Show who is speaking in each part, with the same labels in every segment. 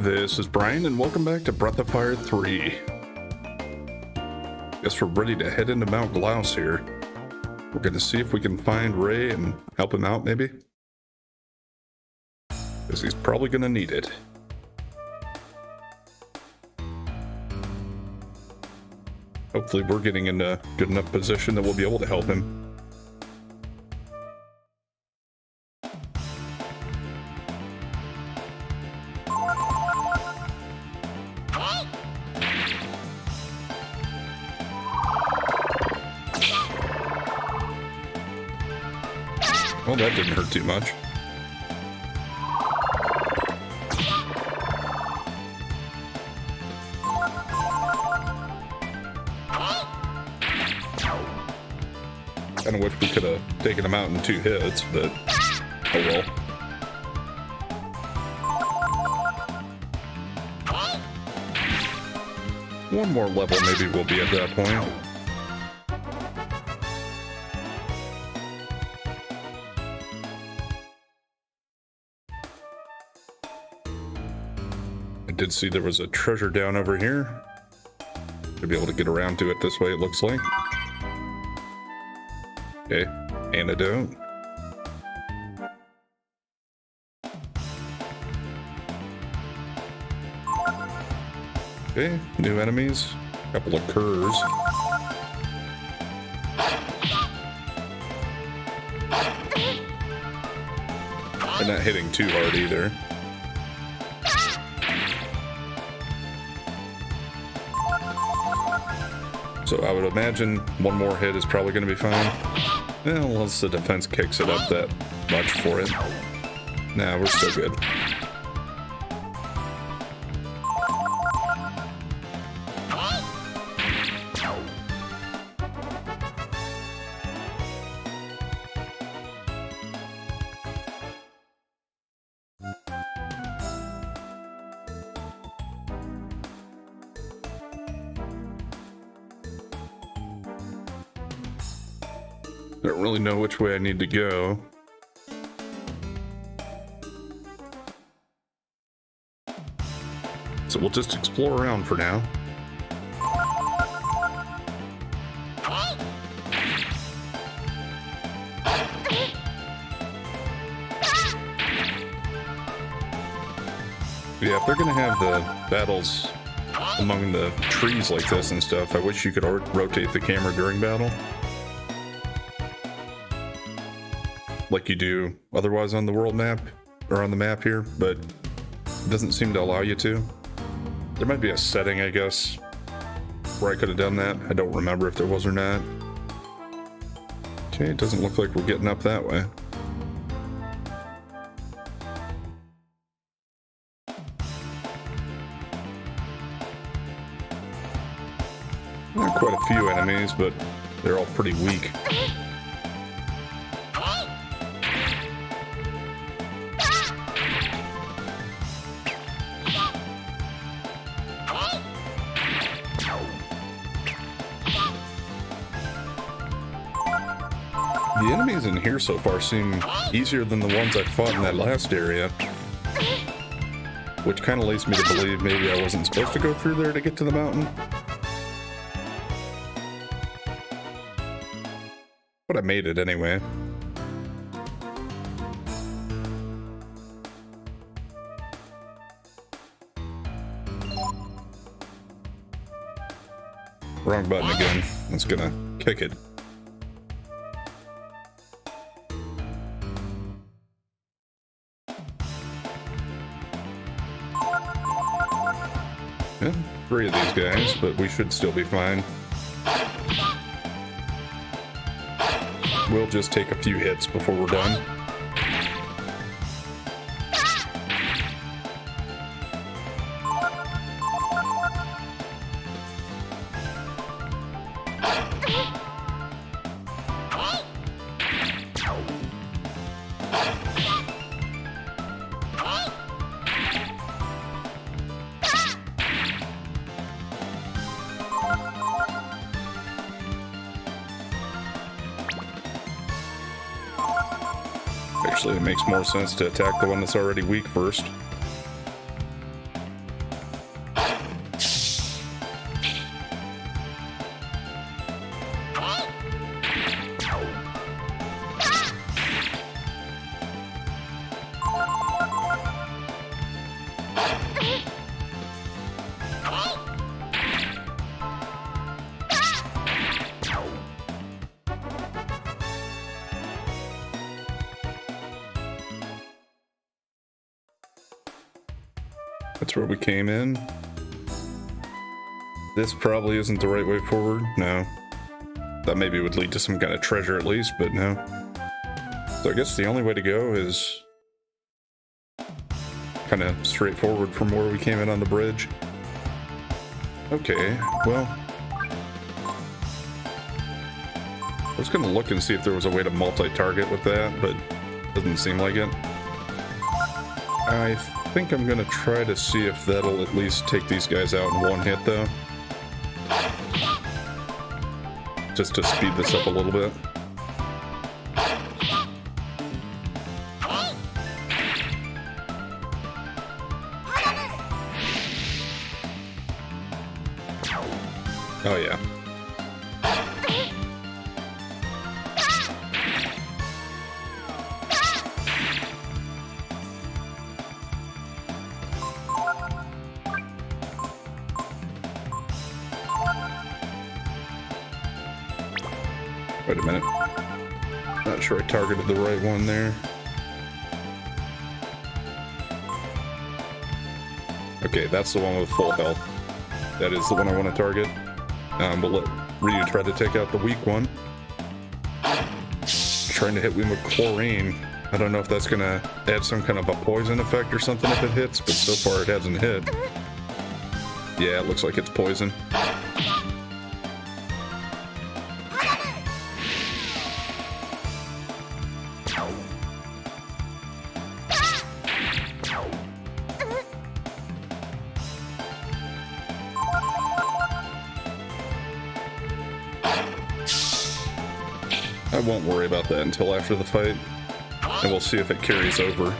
Speaker 1: This is Brian, and welcome back to Breath of Fire 3. Guess we're ready to head into Mount Glaus here. We're gonna see if we can find Ray and help him out, maybe? Because he's probably gonna need it. Hopefully we're getting in a good enough position that we'll be able to help him. Well, that didn't hurt too much. Kinda wish we could have taken him out in 2 hits, but oh well. One more level, maybe we'll be at that point. I did see there was a treasure down over here. Should be able to get around to it this way, it looks like. Okay, antidote. Okay, new enemies. Couple of curs. They're not hitting too hard either. So I would imagine one more hit is probably going to be fine. Well, unless the defense kicks it up that much for it. Nah, we're still good. I don't really know which way I need to go. So we'll just explore around for now. Yeah, if they're gonna have the battles among the trees like this and stuff, I wish you could rotate the camera during battle. Like you do otherwise on the world map, or on the map here, but it doesn't seem to allow you to. There might be a setting, I guess, where I could have done that. I don't remember if there was or not. Okay, it doesn't look like we're getting up that way. Not quite a few enemies, but they're all pretty weak. The enemies in here so far seem easier than the ones I fought in that last area. Which kind of leads me to believe maybe I wasn't supposed to go through there to get to the mountain. But I made it anyway. Wrong button again. That's gonna kick it. Yeah, 3 of these guys, but we should still be fine. We'll just take a few hits before we're done. Actually, it makes more sense to attack the one that's already weak first. That's where we came in. This probably isn't the right way forward. No. That maybe would lead to some kind of treasure at least, but no. So I guess the only way to go is kind of straightforward from where we came in on the bridge. Okay, well, I was gonna look and see if there was a way to multi-target with that, but doesn't seem like it. I think I'm gonna try to see if that'll at least take these guys out in one hit though. Just to speed this up a little bit. Oh yeah. Wait a minute. Not sure I targeted the right one there. Okay, that's the one with full health. That is the one I want to target. But let Ryu try to take out the weak one. Trying to hit me with chlorine. I don't know if that's gonna add some kind of a poison effect or something if it hits, but so far it hasn't hit. Yeah, it looks like it's poison. I won't worry about that until after the fight, and we'll see if it carries over.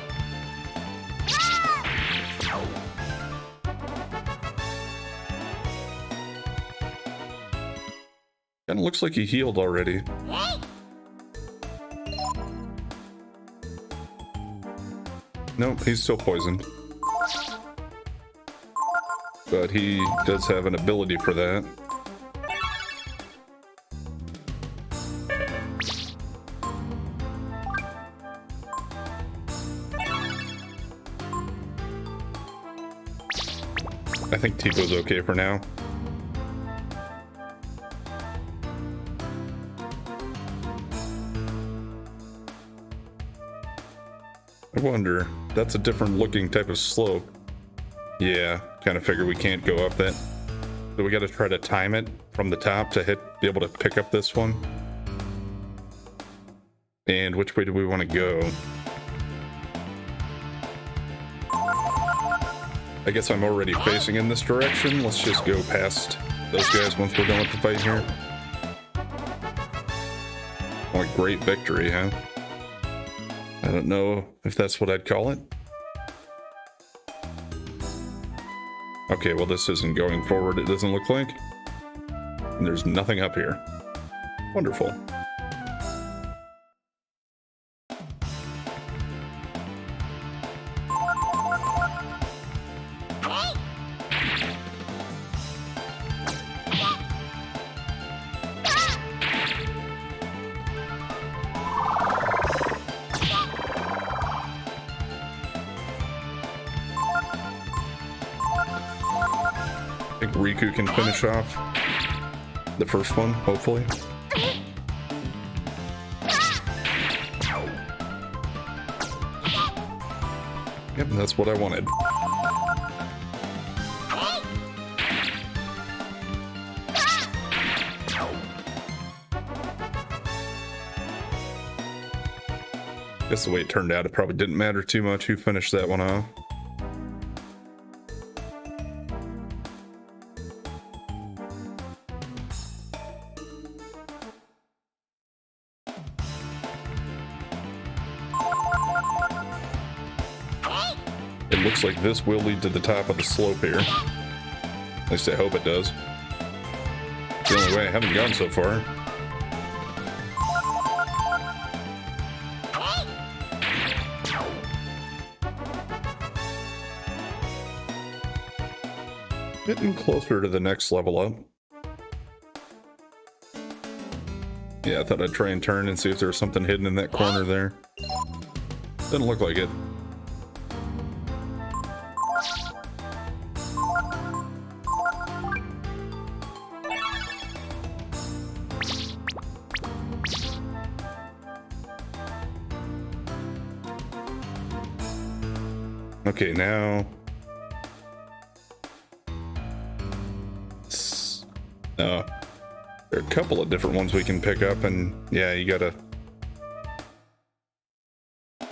Speaker 1: Kinda looks like he healed already. Nope, he's still poisoned. But he does have an ability for that. I think Tico's okay for now. I wonder, that's a different looking type of slope. Yeah, kind of figure we can't go up that. So we got to try to time it from the top to be able to pick up this one. And which way do we want to go? I guess I'm already facing in this direction. Let's just go past those guys once we're done with the fight here. What a great victory, huh? I don't know if that's what I'd call it. Okay, well this isn't going forward, it doesn't look like. And there's nothing up here. Wonderful. I think Riku can finish off the first one, hopefully. Yep, that's what I wanted. Guess the way it turned out, it probably didn't matter too much who finished that one off. It looks like this will lead to the top of the slope here. At least I hope it does. It's the only way I haven't gone so far. Getting closer to the next level up. Yeah, I thought I'd try and turn and see if there was something hidden in that corner there. Doesn't look like it. Okay, now... there are a couple of different ones we can pick up, and yeah, you gotta get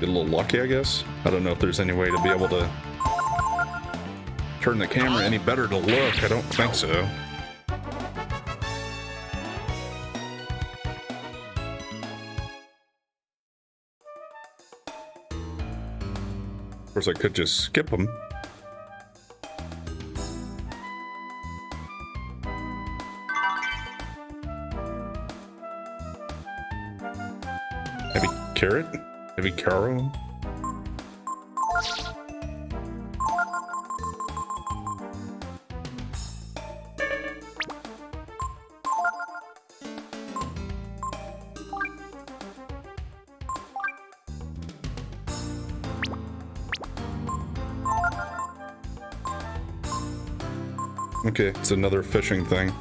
Speaker 1: a little lucky, I guess. I don't know if there's any way to be able to turn the camera any better to look. I don't think so. Of course, I could just skip them. Heavy carrot? Heavy caro? Okay, it's another fishing thing.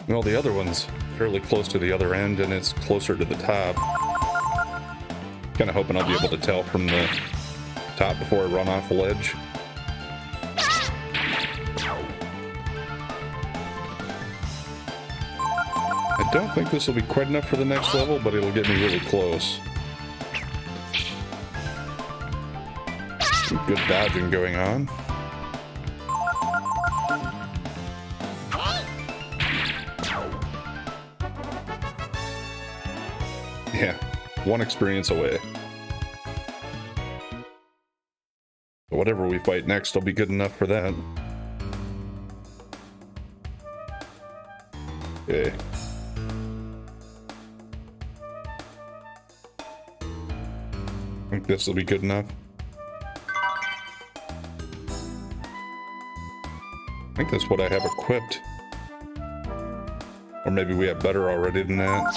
Speaker 1: Well, the other one's fairly close to the other end, and it's closer to the top. Kind of hoping I'll be able to tell from the top before I run off the ledge. I don't think this will be quite enough for the next level, but it'll get me really close. Some good dodging going on. Yeah, one experience away. But whatever we fight next will be good enough for that. Okay. I think this will be good enough. I think that's what I have equipped. Or maybe we have better already than that.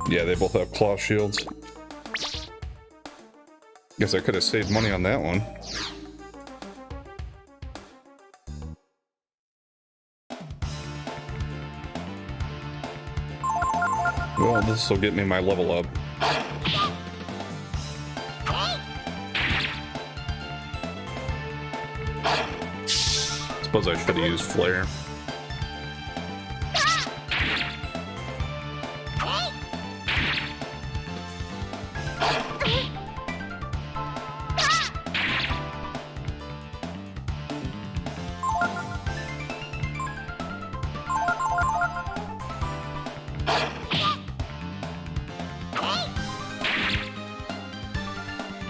Speaker 1: Yeah, they both have claw shields. Guess I could have saved money on that one. Well, this will get me my level up. Suppose I should have used flare.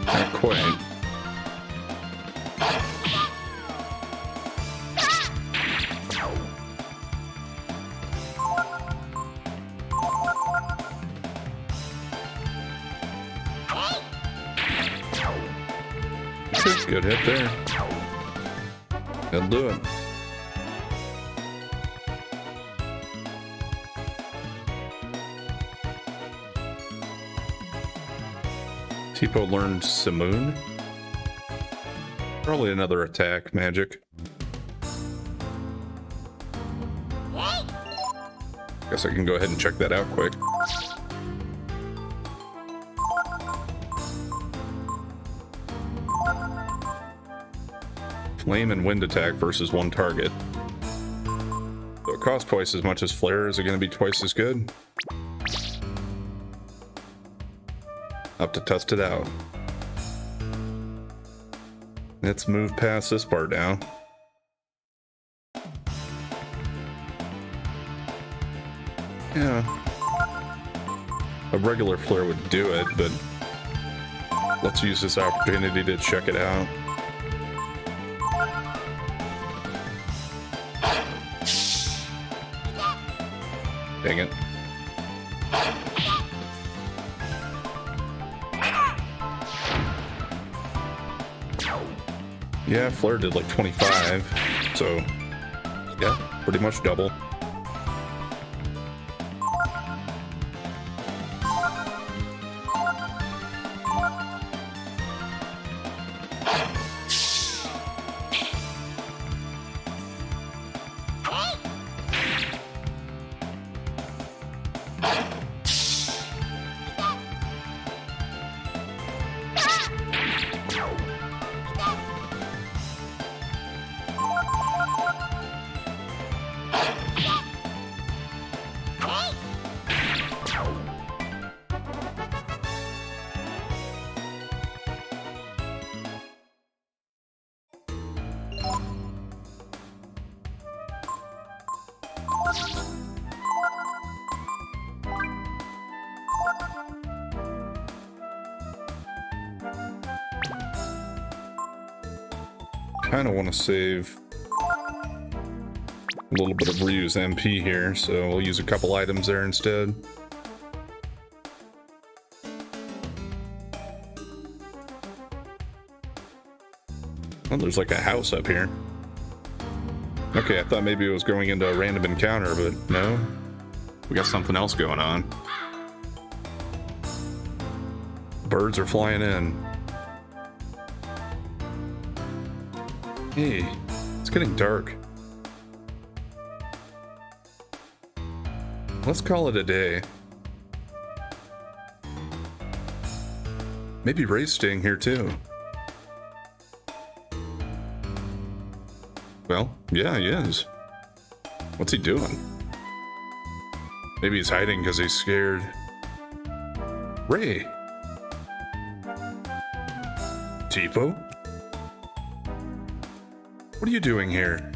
Speaker 1: Not quite. Good hit there. That'll do it. Tipo learned Simoon. Probably another attack magic. Guess I can go ahead and check that out quick. Flame and wind attack versus one target. So it costs twice as much as flare. Is it going to be twice as good? I'll have to test it out. Let's move past this part now. Yeah. A regular flare would do it, but let's use this opportunity to check it out. Dang it. Yeah, flare did like 25, so yeah, pretty much double. kind of want to save a little bit of Ryu's MP here, so we'll use a couple items there instead. Oh, there's like a house up here. Okay, I thought maybe it was going into a random encounter, but no. We got something else going on. Birds are flying in. Hey, it's getting dark. Let's call it a day. Maybe Ray's staying here too. Well, yeah, he is. What's he doing? Maybe he's hiding because he's scared. Ray! Tipo? What are you doing here?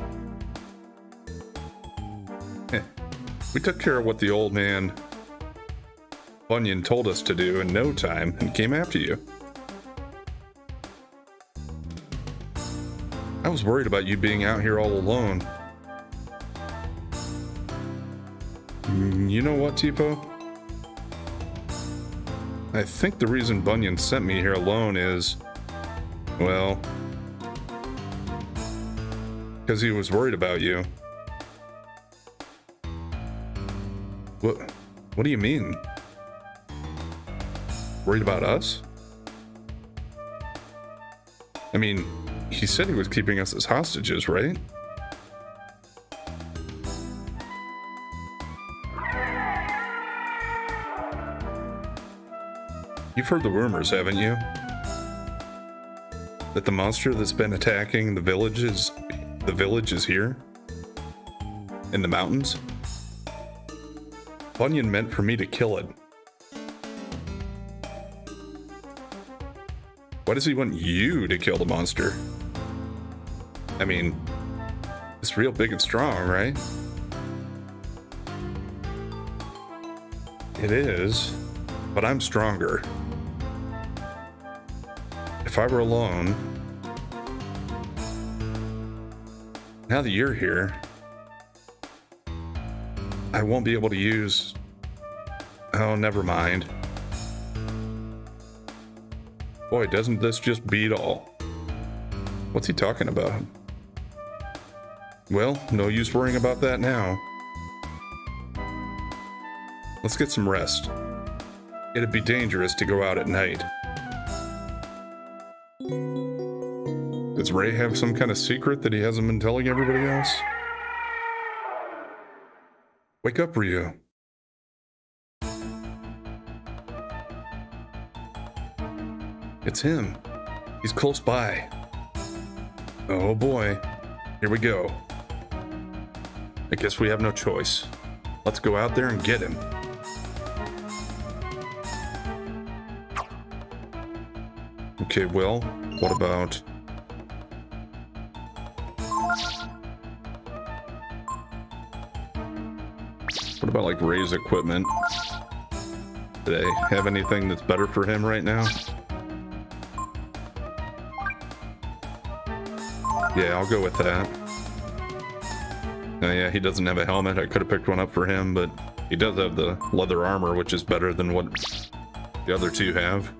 Speaker 1: We took care of what the old man Bunyan told us to do in no time and came after you. I was worried about you being out here all alone. You know what, Tipo? I think the reason Bunyan sent me here alone is, well, because he was worried about you. What do you mean? Worried about us? I mean, he said he was keeping us as hostages, right? You've heard the rumors, haven't you? That the monster that's been attacking the village is here? In the mountains? Bunyan meant for me to kill it. Why does he want you to kill the monster? I mean, it's real big and strong, right? It is, but I'm stronger. If I were alone, now that you're here, I won't be able to use... Oh, never mind. Boy, doesn't this just beat all? What's he talking about? Well, no use worrying about that now. Let's get some rest. It'd be dangerous to go out at night. Does Ray have some kind of secret that he hasn't been telling everybody else? Wake up, Ryu. It's him. He's close by. Oh boy. Here we go. I guess we have no choice. Let's go out there and get him. Okay, well, what about... What about, like, Ray's equipment? Do they have anything that's better for him right now? Yeah, I'll go with that. Oh yeah, he doesn't have a helmet. I could have picked one up for him, but he does have the leather armor, which is better than what the other two have.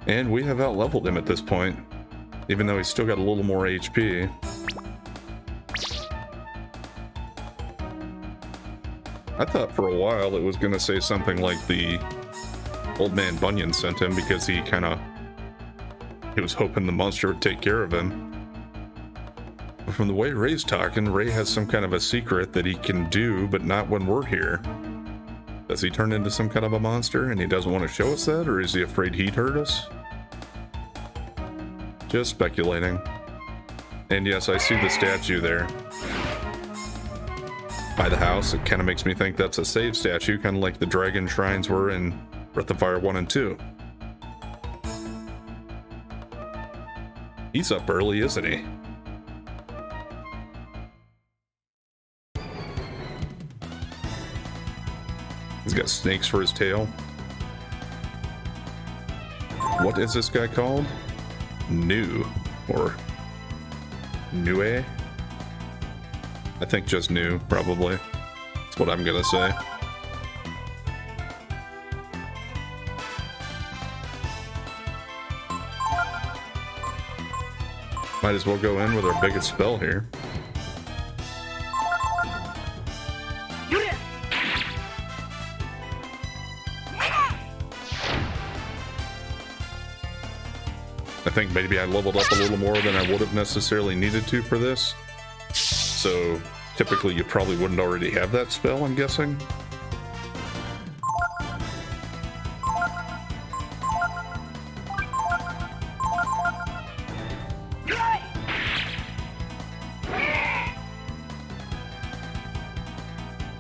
Speaker 1: And we have out-leveled him at this point, even though he's still got a little more HP. I thought for a while it was going to say something like the old man Bunyan sent him because he was hoping the monster would take care of him. But from the way Ray's talking, Ray has some kind of a secret that he can do, but not when we're here. Does he turn into some kind of a monster and he doesn't want to show us that, or is he afraid he'd hurt us? Just speculating. And yes, I see the statue there by the house. It kind of makes me think that's a save statue, kind of like the dragon shrines were in Breath of Fire 1 and 2. He's up early, isn't he? He's got snakes for his tail. What is this guy called? New, or Nue? I think just new, probably. That's what I'm gonna say. Might as well go in with our biggest spell here. I think maybe I leveled up a little more than I would have necessarily needed to for this. So typically you probably wouldn't already have that spell, I'm guessing.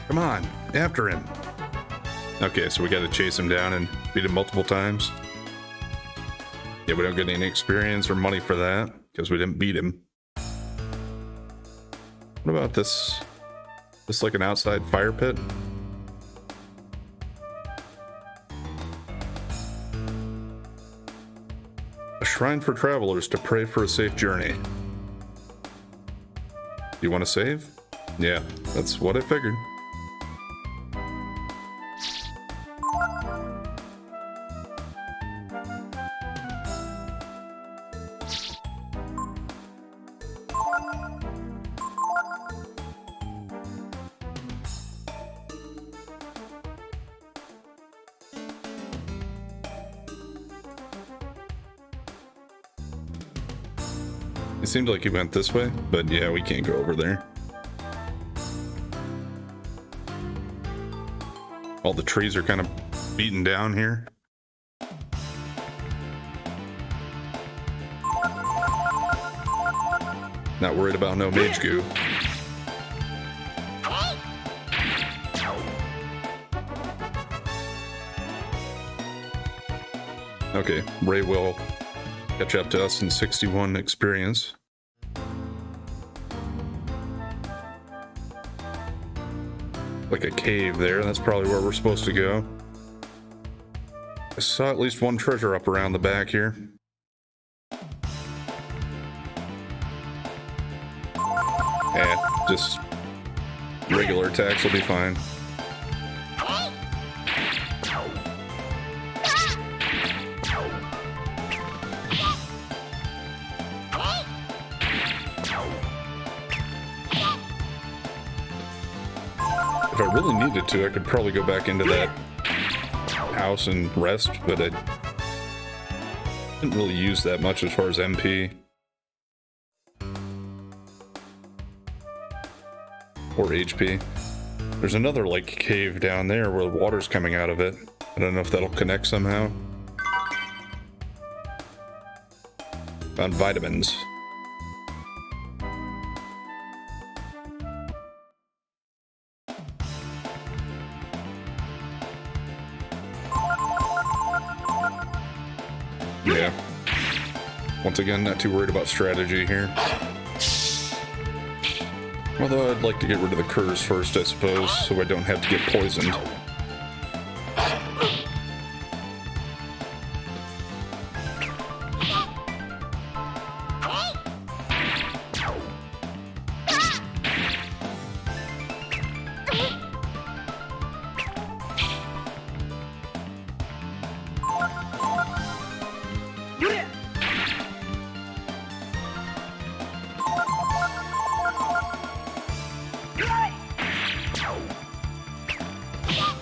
Speaker 1: Come on, after him. Okay, so we got to chase him down and beat him multiple times. Yeah, we don't get any experience or money for that because we didn't beat him. What about this? This like an outside fire pit? A shrine for travelers to pray for a safe journey. Do you want to save? Yeah, that's what I figured. It seemed like he went this way, but yeah, we can't go over there. All the trees are kind of beaten down here. Not worried about no mage goo. Okay, Ray will catch up to us in 61 experience. Like a cave there, that's probably where we're supposed to go. I saw at least one treasure up around the back here. Just regular attacks will be fine. If I really needed to, I could probably go back into that house and rest, but I didn't really use that much as far as MP. Or HP. There's another like cave down there where the water's coming out of it. I don't know if that'll connect somehow. Found vitamins. Yeah. Once again, not too worried about strategy here. Although I'd like to get rid of the curs first, I suppose, so I don't have to get poisoned.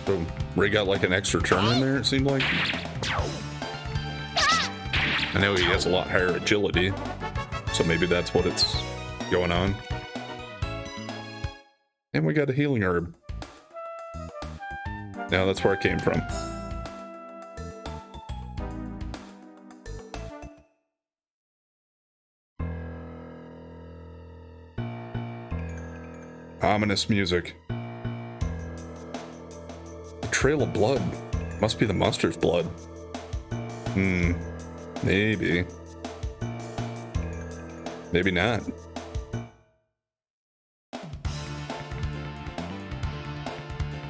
Speaker 1: So Ray got like an extra turn in there, it seemed like. I know he has a lot higher agility, so maybe that's what it's going on. And we got a healing herb. Now that's where I came from. Ominous music. A trail of blood. Must be the monster's blood. Maybe. Maybe not.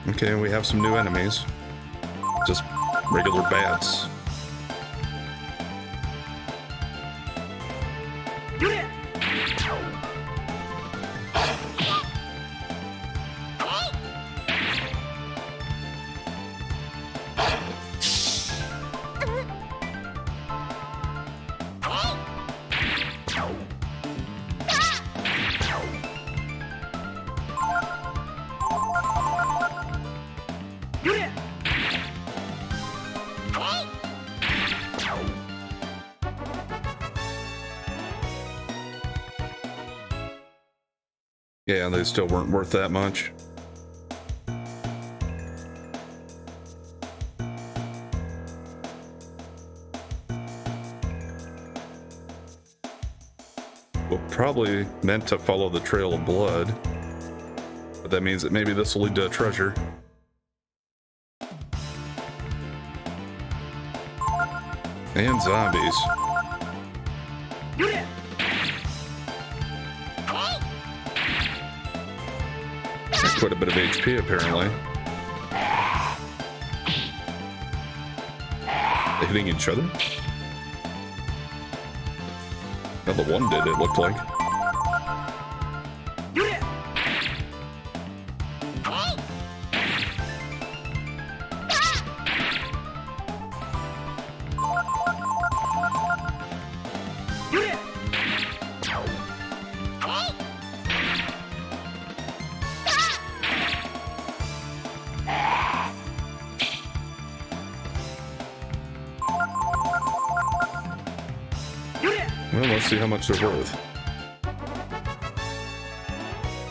Speaker 1: Okay, we have some new enemies. Just regular bats. Yeah, they still weren't worth that much. We're probably meant to follow the trail of blood, but that means that maybe this will lead to a treasure. And zombies. Quite a bit of HP, apparently. They're hitting each other? Well, the one did, it looked like. Well, let's see how much they're worth.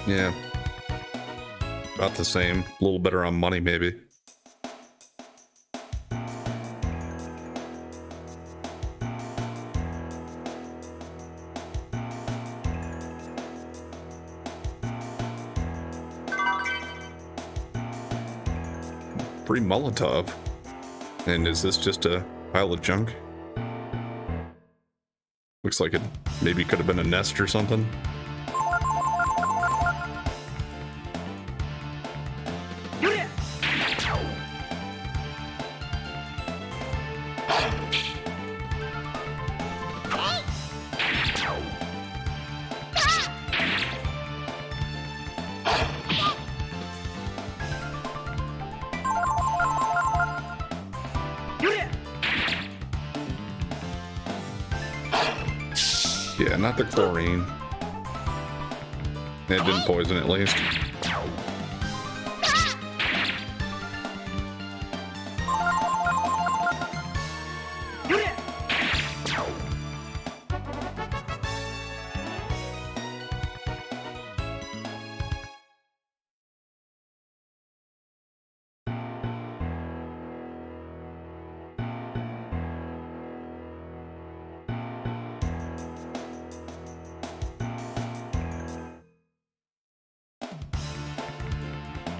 Speaker 1: Yeah. About the same. A little better on money, maybe. Free Molotov. And is this just a pile of junk? Looks like it maybe could have been a nest or something. Yeah, not the chlorine. It didn't poison, at least.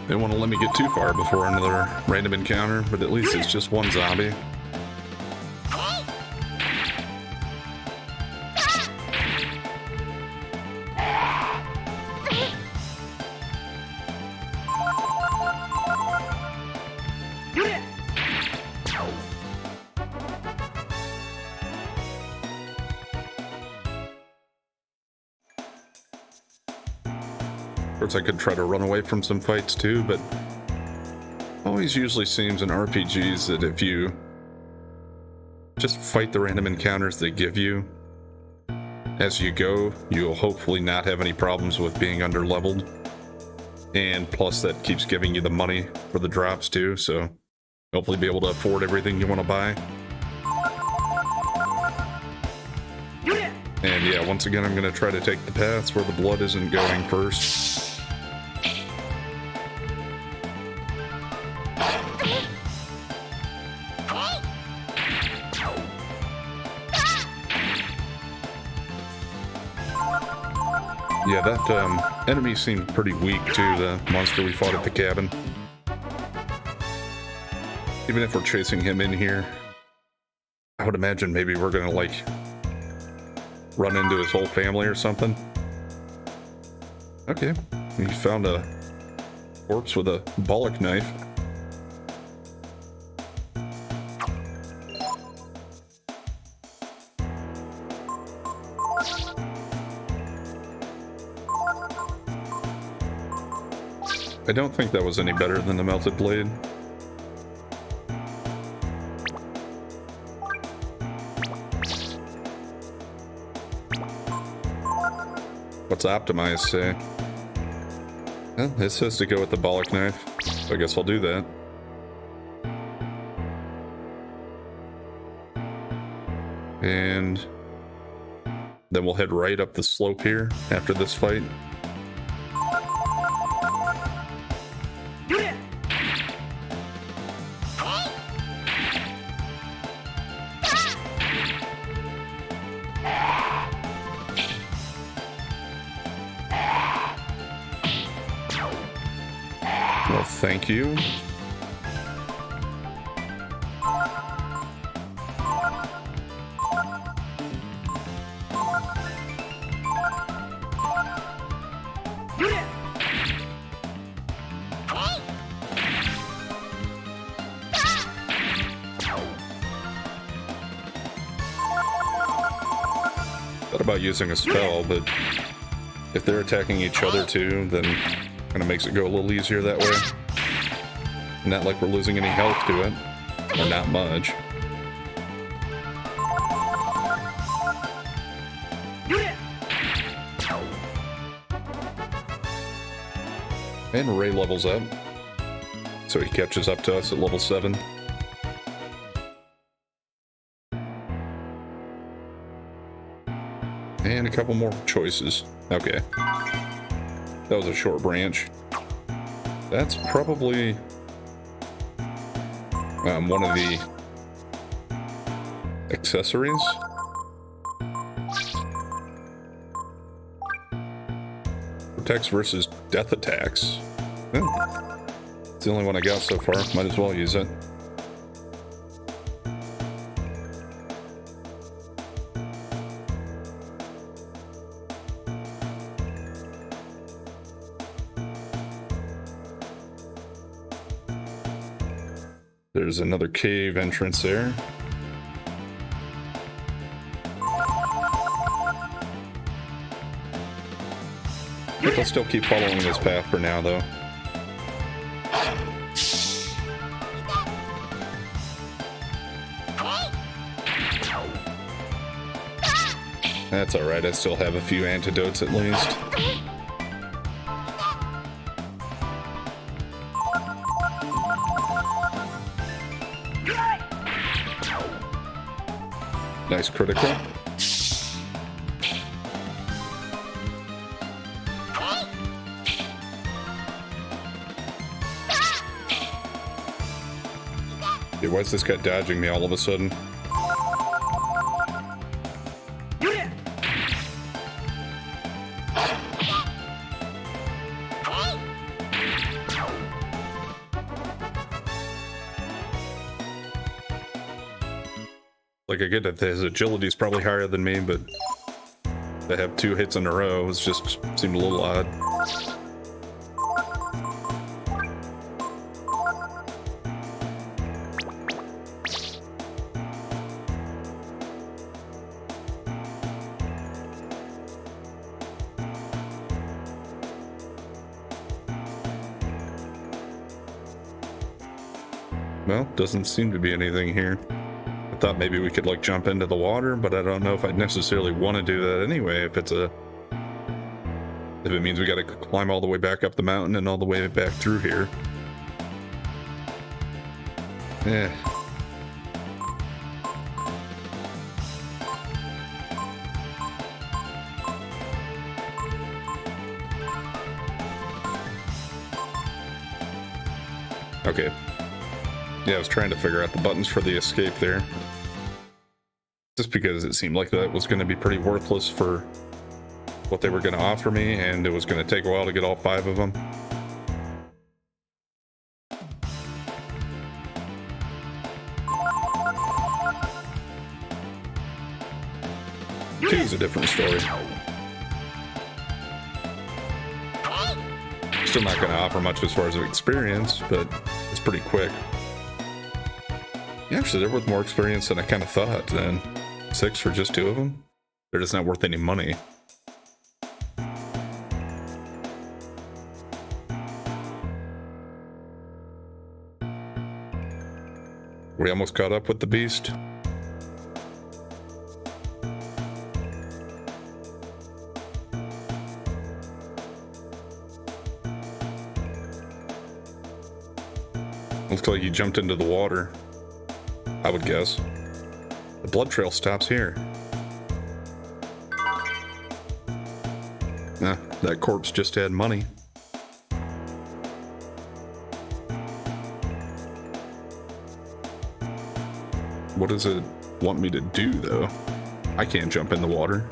Speaker 1: They don't want to let me get too far before another random encounter, but at least it's just one zombie. Of course, I could try to run away from some fights too, but always usually seems in RPGs that if you just fight the random encounters they give you as you go, you'll hopefully not have any problems with being underleveled. And plus that keeps giving you the money for the drops too, so hopefully be able to afford everything you want to buy. And yeah, once again, I'm going to try to take the paths where the blood isn't going first. Yeah, that enemy seemed pretty weak too, the monster we fought at the cabin. Even if we're chasing him in here, I would imagine maybe we're gonna like run into his whole family or something. Okay, we found a corpse with a bollock knife. I don't think that was any better than the melted blade. What's optimized say? Well, it says to go with the bollock knife, so I guess I'll do that. And then we'll head right up the slope here after this fight. thank you. Thought about using a spell, but if they're attacking each other too, then kind of makes it go a little easier that way. Not like we're losing any health to it, or not much. And Ray levels up, so he catches up to us at level 7. And a couple more choices. Okay. That was a short branch. That's probably one of the accessories. Protects versus death attacks. Oh. It's the only one I got so far. Might as well use it. There's another cave entrance there. I think I'll still keep following this path for now, though. That's alright, I still have a few antidotes at least. Nice critical. Yeah, why is this guy dodging me all of a sudden? Like, I get that his agility is probably higher than me, but to have 2 hits in a row just seemed a little odd. Well, doesn't seem to be anything here. Thought maybe we could like jump into the water, but I don't know if I'd necessarily want to do that anyway. If it means we got to climb all the way back up the mountain and all the way back through here. Yeah. Okay. Yeah, I was trying to figure out the buttons for the escape there. Just because it seemed like that was going to be pretty worthless for what they were going to offer me, and it was going to take a while to get all 5 of them. Two's a different story. Still not going to offer much as far as experience, but it's pretty quick. Yeah, actually, they're worth more experience than I kind of thought, then. 6 for just 2 of them? They're just not worth any money. We almost caught up with the beast. Looks like he jumped into the water, I would guess. The blood trail stops here. Nah, that corpse just had money. What does it want me to do, though? I can't jump in the water.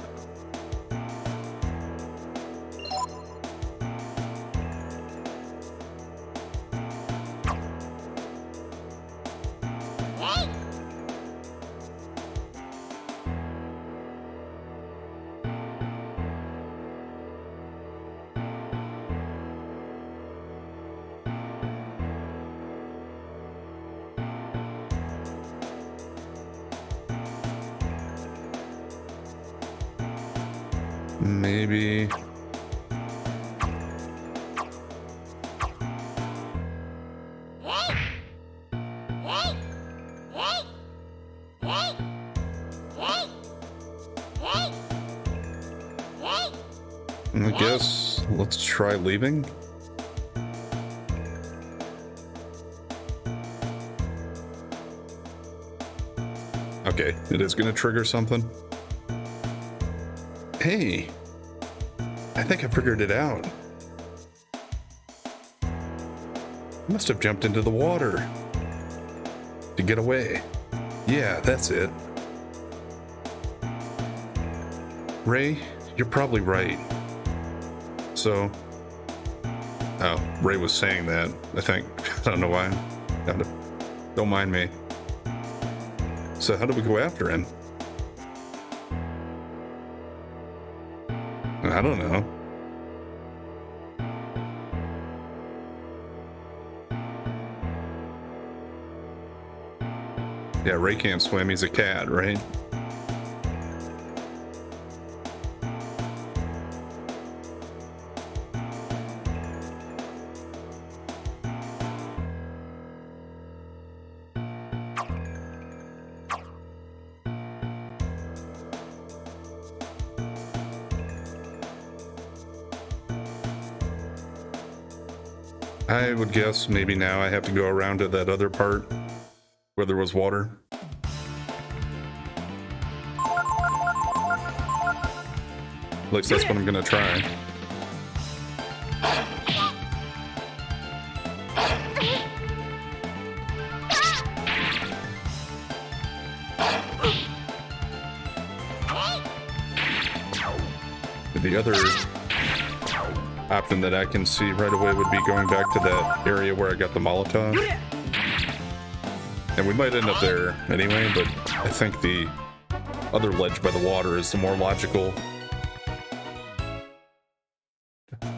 Speaker 1: Maybe. I guess let's try leaving. Okay, it is gonna trigger something. Hey, I think I figured it out. I must have jumped into the water to get away. Yeah, that's it. Ray, you're probably right. So, oh, Ray was saying that, I think. I don't know why. Don't mind me. So how do we go after him? I don't know. Yeah, Ray can't swim. He's a cat, right? I would guess maybe now I have to go around to that other part where there was water. At least that's what I'm gonna try. The other option that I can see right away would be going back to that area where I got the Molotov. And we might end up there anyway, but I think the other ledge by the water is the more logical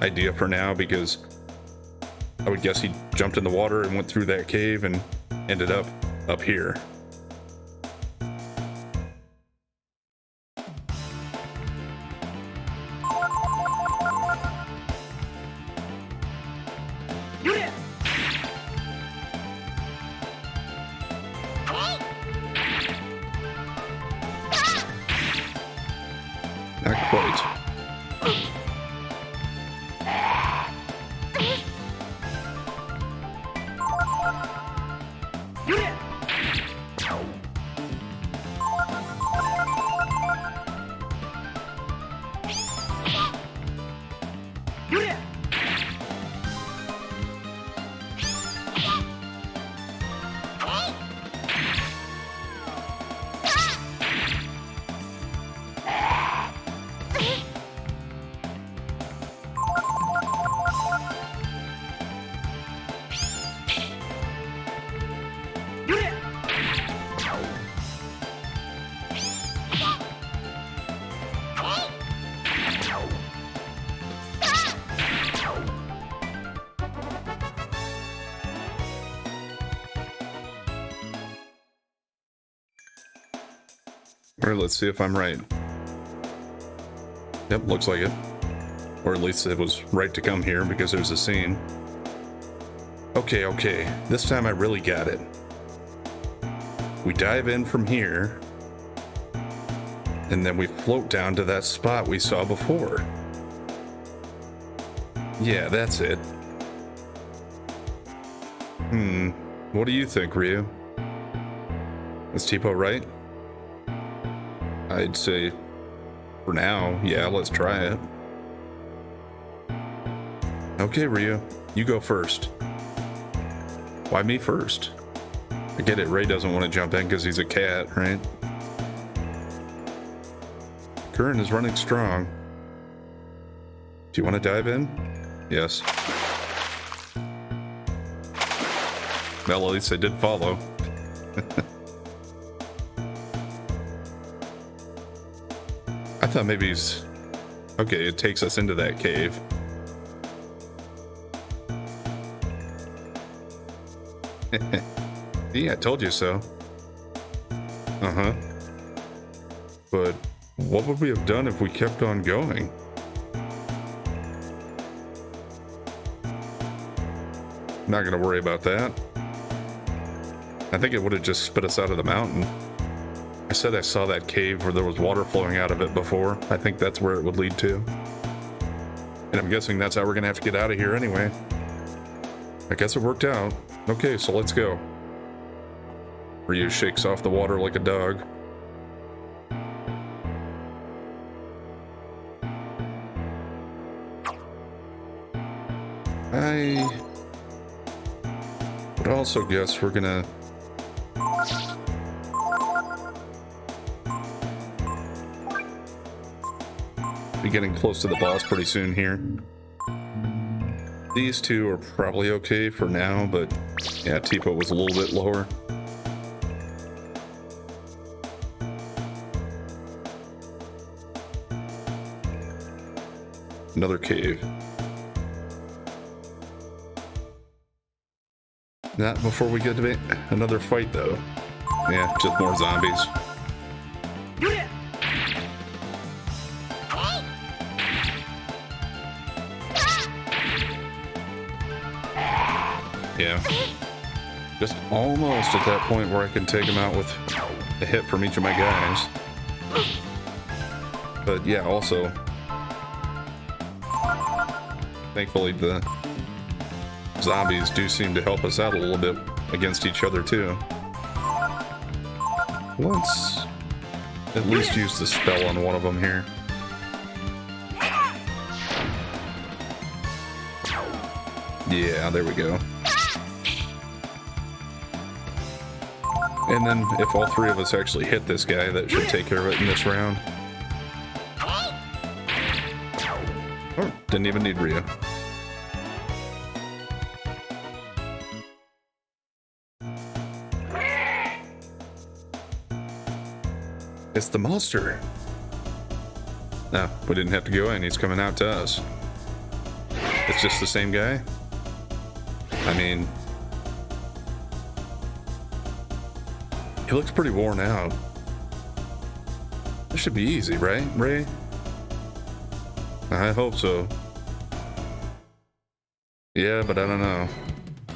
Speaker 1: idea for now, because I would guess he jumped in the water and went through that cave and ended up here. Not quite. Or let's see if I'm right. Yep, looks like it. Or at least it was right to come here because there's a scene. Okay, this time I really got it. We dive in from here, and then we float down to that spot we saw before. Yeah, that's it. What do you think, Ryu? Is Tipo right? I'd say, for now, yeah, let's try it. Okay, Ryu, you go first. Why me first? I get it, Ray doesn't want to jump in because he's a cat, right? Current is running strong. Do you want to dive in? Yes. Well, at least I did follow. I thought maybe he's... Okay, it takes us into that cave. Yeah, I told you so. Uh-huh. But What would we have done if we kept on going? Not gonna worry about that. I think it would have just spit us out of the mountain. I said I saw that cave where there was water flowing out of it before. I think that's where it would lead to. And I'm guessing that's how we're gonna have to get out of here anyway. I guess it worked out. Okay, so let's go. Ryu shakes off the water like a dog. I would also guess we're gonna be getting close to the boss pretty soon here. These two are probably okay for now, but yeah, Tipo was a little bit lower. Another cave. Not before we get to another fight, though. Yeah, just more zombies. Yeah. Just almost at that point where I can take him out with a hit from each of my guys. But yeah, also, thankfully the zombies do seem to help us out a little bit against each other too. Let's at least use the spell on one of them here. Yeah, there we go. And then if all three of us actually hit this guy, that should take care of it in this round. Oh, didn't even need Ryu. It's the monster. No, we didn't have to go in. He's coming out to us. It's just the same guy. I mean, he looks pretty worn out. This should be easy, right, Ray? I hope so. Yeah, but I don't know.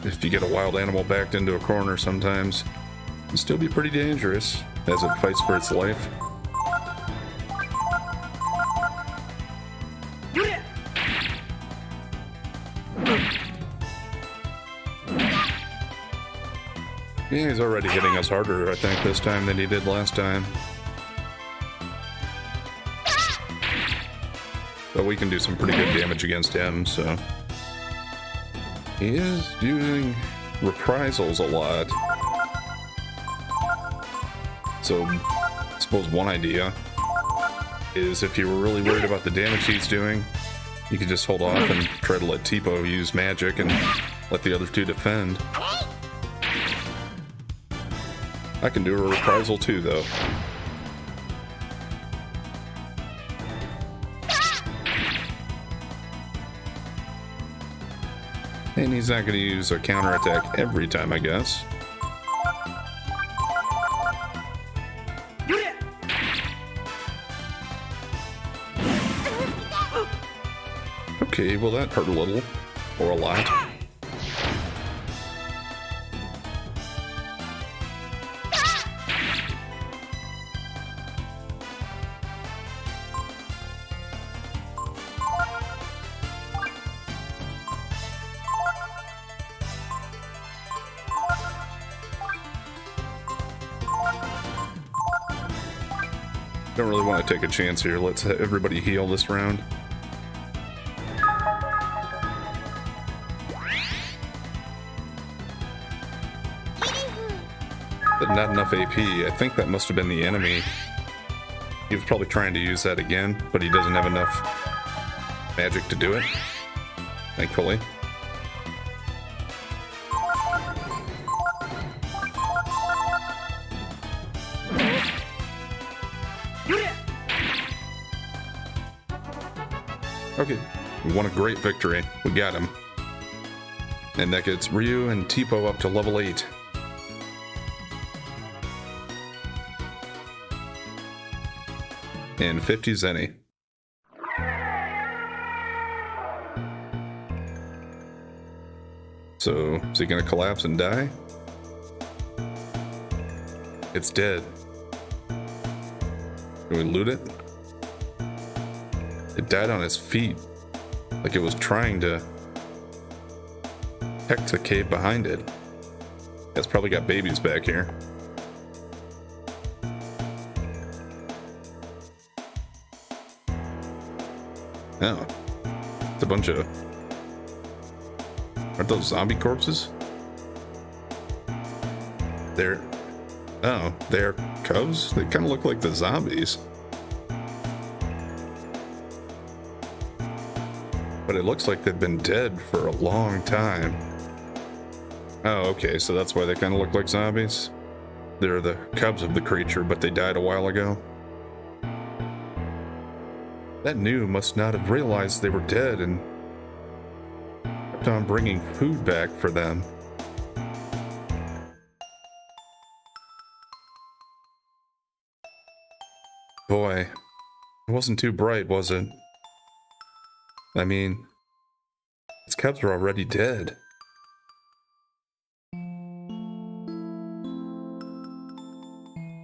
Speaker 1: If you get a wild animal backed into a corner sometimes, it can still be pretty dangerous as it fights for its life. Yeah, he's already hitting us harder, I think, this time than he did last time. But we can do some pretty good damage against him, so... He is using reprisals a lot. So, I suppose one idea is if you were really worried about the damage he's doing, you could just hold off and try to let Tipo use magic and let the other two defend. I can do a reprisal too, though. And he's not going to use a counterattack every time, I guess. Okay, well that hurt a little, or a lot. Don't really want to take a chance here. Let's have everybody heal this round. But not enough AP. I think that must have been the enemy. He was probably trying to use that again, but he doesn't have enough magic to do it, thankfully. Okay, we won a great victory. We got him. And that gets Ryu and Tipo up to level 8. and 50 zenny. So, is he gonna collapse and die? It's dead. Can we loot it? It died on its feet, like it was trying to protect the cave behind it. It's probably got babies back here. Oh, it's a bunch of... Aren't those zombie corpses? They're... Oh, they're cubs? They kind of look like the zombies. But it looks like they've been dead for a long time. Oh, okay, so that's why they kind of look like zombies. They're the cubs of the creature, but they died a while ago. That new must not have realized they were dead and kept on bringing food back for them. Boy, it wasn't too bright, was it? I mean, its cubs are already dead.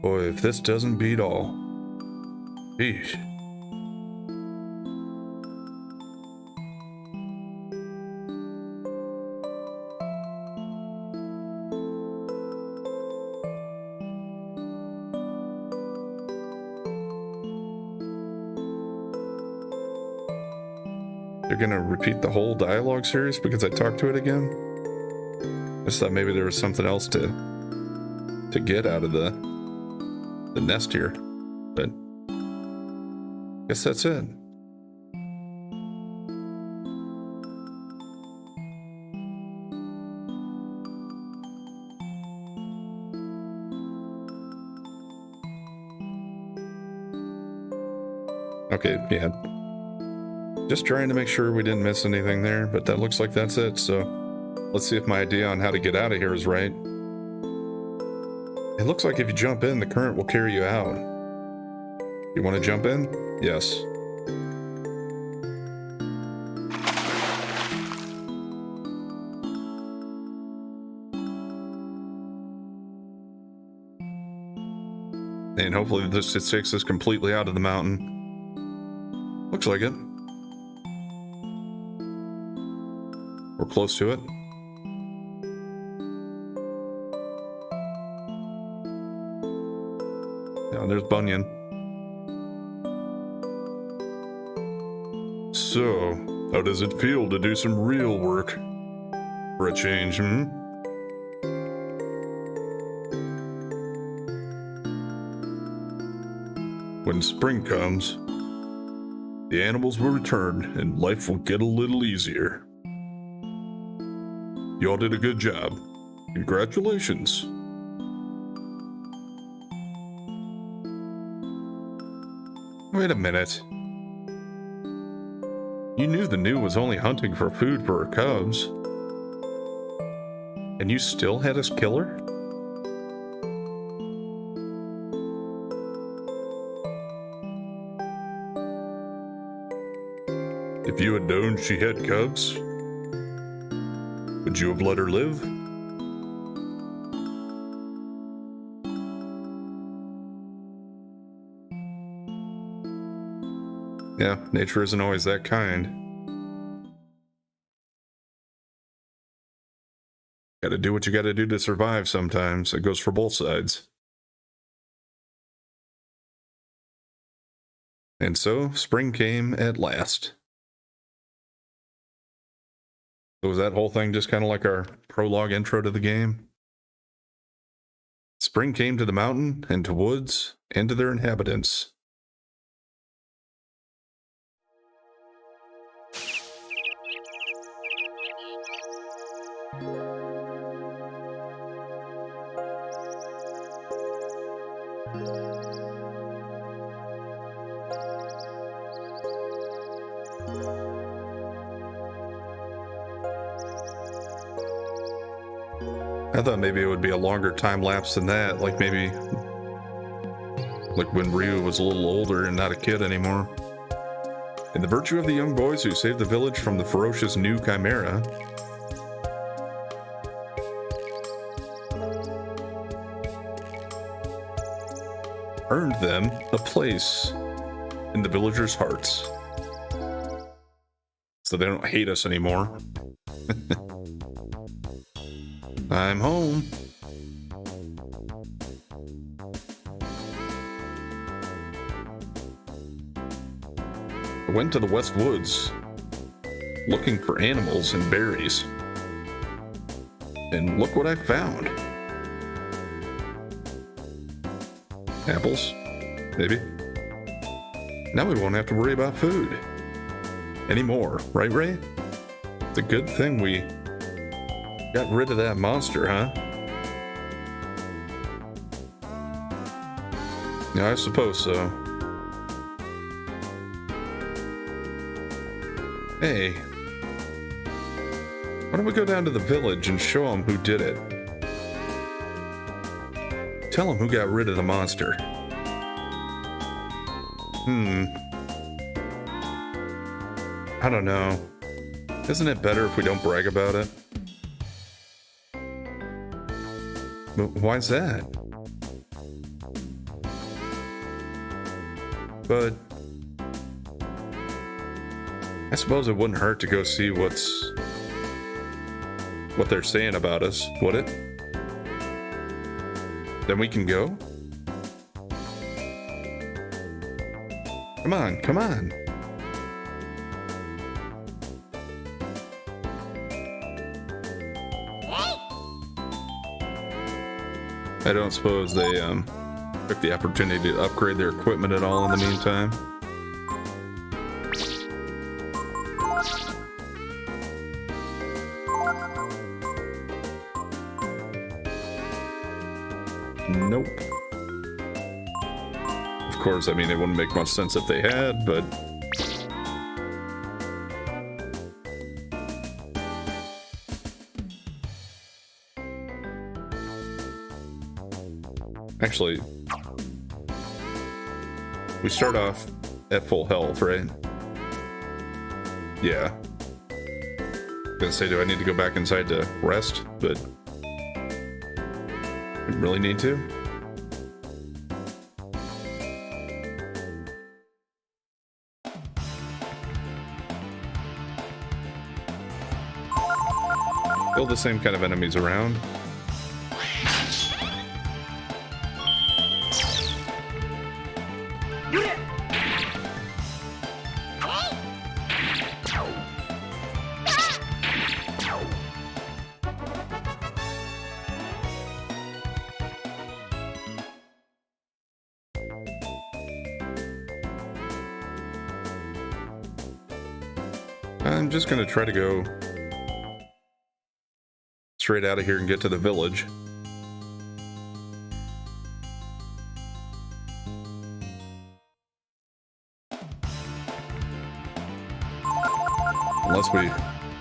Speaker 1: Boy, if this doesn't beat all. Sheesh. They're gonna repeat the whole dialogue series because I talked to it again? I just thought maybe there was something else to get out of the nest here, but I guess that's it. Okay, yeah. Just trying to make sure we didn't miss anything there, but that looks like that's it, so let's see if my idea on how to get out of here is right. It looks like if you jump in, the current will carry you out. You want to jump in? Yes. And hopefully this takes us completely out of the mountain. Looks like it. We're close to it. Yeah, there's Bunyan. So, how does it feel to do some real work? For a change, hmm? When spring comes, the animals will return and life will get a little easier. You all did a good job. Congratulations. Wait a minute. You knew the new was only hunting for food for her cubs. And you still had us kill her? If you had known she had cubs, would you have let her live? Yeah, nature isn't always that kind. Gotta do what you gotta do to survive sometimes. It goes for both sides. And so, spring came at last. So was that whole thing just kind of like our prologue intro to the game? Spring came to the mountain, and to woods, and to their inhabitants. I thought maybe it would be a longer time lapse than that, like maybe Like when Ryu was a little older and not a kid anymore. In the virtue of the young boys who saved the village from the ferocious new chimera, earned them a place in the villagers' hearts. So they don't hate us anymore. I'm home. I went to the West Woods looking for animals and berries. And look what I found. Apples, maybe. Now we won't have to worry about food anymore, right, Ray? It's a good thing we got rid of that monster, huh? Yeah, I suppose so. Hey, why don't we go down to the village and show them who did it? Tell them who got rid of the monster. I don't know. Isn't it better if we don't brag about it? But why's that? But I suppose it wouldn't hurt to go see what they're saying about us, would it? Then we can go? Come on, come on. I don't suppose they took the opportunity to upgrade their equipment at all in the meantime. Nope. Of course, I mean, it wouldn't make much sense if they had, but... Actually, we start off at full health, right? Yeah. I'm gonna say, do I need to go back inside to rest? But I really need to. Still the same kind of enemies around. I'm just gonna try to go straight out of here and get to the village. Unless we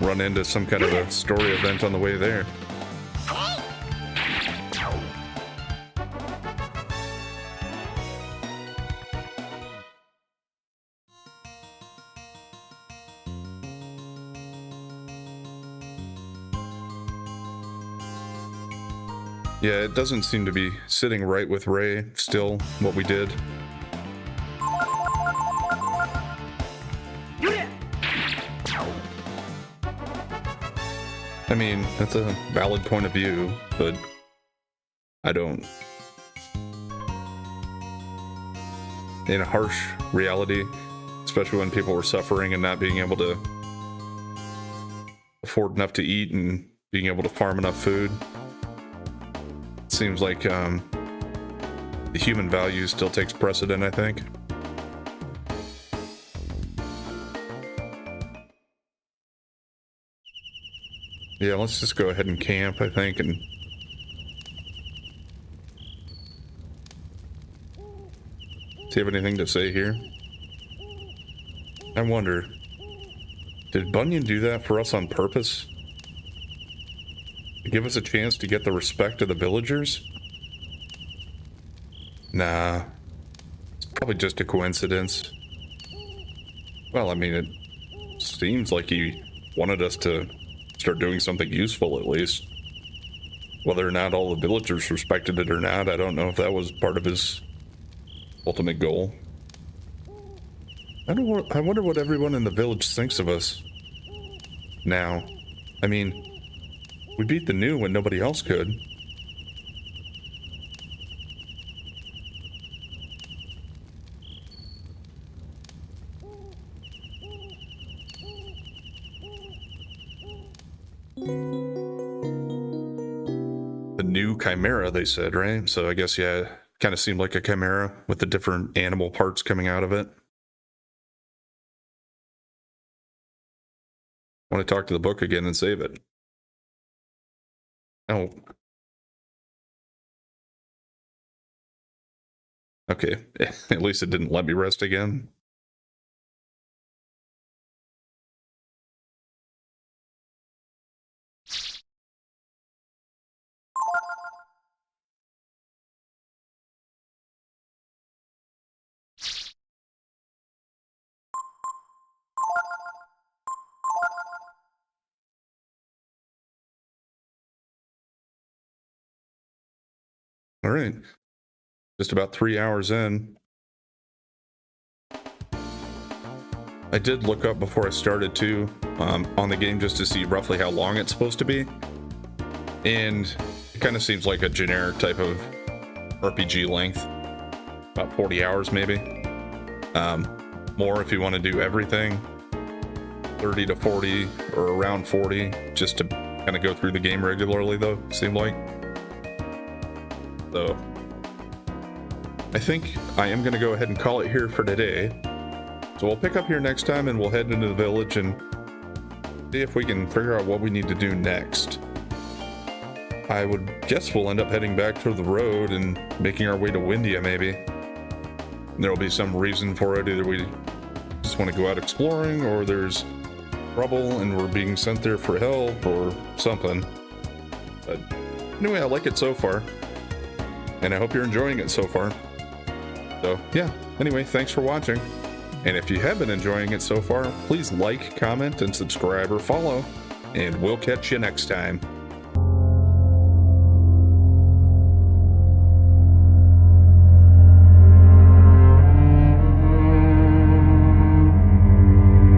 Speaker 1: run into some kind of a story event on the way there. Yeah, it doesn't seem to be sitting right with Ray still, what we did. I mean, that's a valid point of view, but I don't. In a harsh reality, especially when people were suffering and not being able to afford enough to eat and being able to farm enough food, it seems like the human value still takes precedent, I think. Yeah, let's just go ahead and camp, I think, and see if you have anything to say here. I wonder, did Bunyan do that for us on purpose? To give us a chance to get the respect of the villagers? Nah, Probably just a coincidence. Well, I mean, it seems like he wanted us to start doing something useful at least. Whether or not all the villagers respected it or not, I don't know if that was part of his ultimate goal. I wonder what everyone in the village thinks of us now. I mean, we beat the new when nobody else could. The new chimera, they said, right? So I guess, yeah, kind of seemed like a chimera with the different animal parts coming out of it. I want to talk to the book again and save it. Oh. Okay. At least it didn't let me rest again. All right. Just about 3 hours in. I did look up before I started too, on the game just to see roughly how long it's supposed to be. And it kind of seems like a generic type of RPG length. About 40 hours maybe. More if you want to do everything. 30 to 40 or around 40 just to kind of go through the game regularly though, it seemed like. So I think I am going to go ahead and call it here for today. So we'll pick up here next time and we'll head into the village and see if we can figure out what we need to do next. I would guess we'll end up heading back to the road and making our way to Windia maybe. There'll be some reason for it. Either we just want to go out exploring or there's trouble and we're being sent there for help or something. But anyway, I like it so far. And I hope you're enjoying it so far. So yeah, anyway, thanks for watching. And if you have been enjoying it so far, please like, comment, and subscribe or follow. And we'll catch you next time.